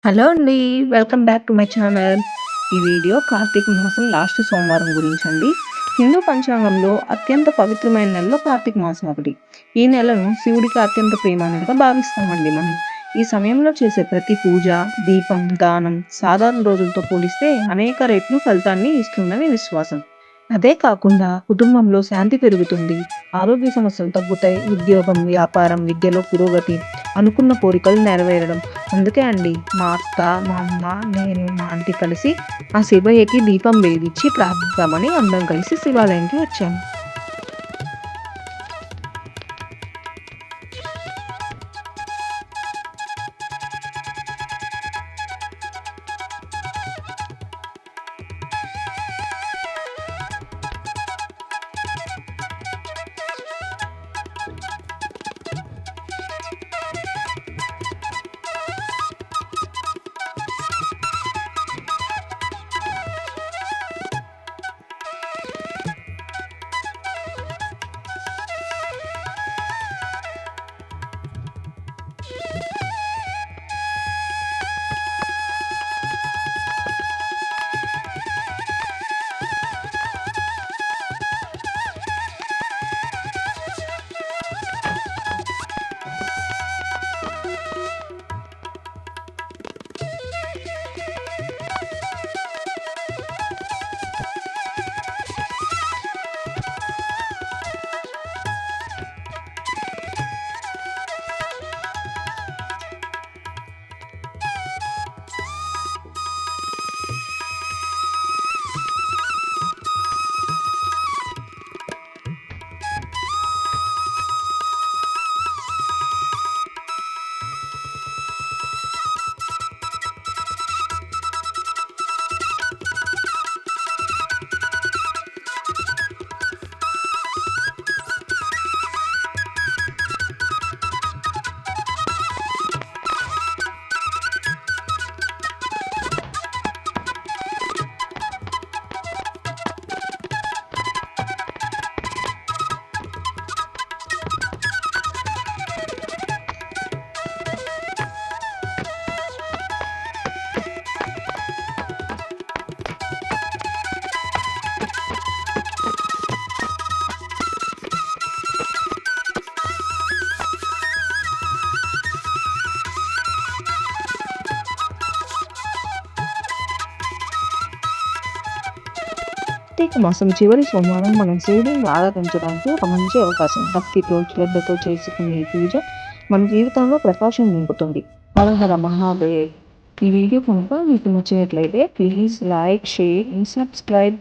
Hello అండి. Welcome back to my channel. ఈ video Karthika మాసం లాస్ట్ సోమవారం గురించండి. హిందూ పంచాంగంలో అత్యంత పవిత్రమైన నెలలో కార్తీక మాసం ఒకటి. ఈ నెలను శివుడికి అత్యంత ప్రియమైనదిగా భావిస్తామండి మనం. ఈ సమయంలో చేసే ప్రతి పూజ, దీపం, దానం సాధారణ రోజులతో పోలిస్తే అనేక రెట్లు ఫలితాన్ని ఇస్తుందని విశ్వాసం. అదే కాకుండా కుటుంబంలో శాంతి పెరుగుతుంది, ఆరోగ్య సమస్యలు తగ్గుతాయి, ఉద్యోగం, వ్యాపారం, విద్యలో పురోగతి, అనుకున్న కోరికలు నెరవేరడం. అందుకే అండి మా అత్త, మా అమ్మ, నేను, మా ఆంటీ కలిసి ఆ శివయ్యకి దీపం వెలిగించి ప్రార్థిద్దామని అందరం కలిసి శివాలయంకి వచ్చాము. కార్తీక మాసం చివరి సోమవారం మనం శివుడిని ఆరాధించడానికి ఒక మంచి అవకాశం. భక్తితో, శ్రద్ధతో చేసుకునే ఈ పూజ మన జీవితంలో ప్రకాశం నింపుతుంది. హర హర మహాదేవ్. ఈ వీడియో కనుక మీకు నచ్చినట్లయితే please like, share and subscribe.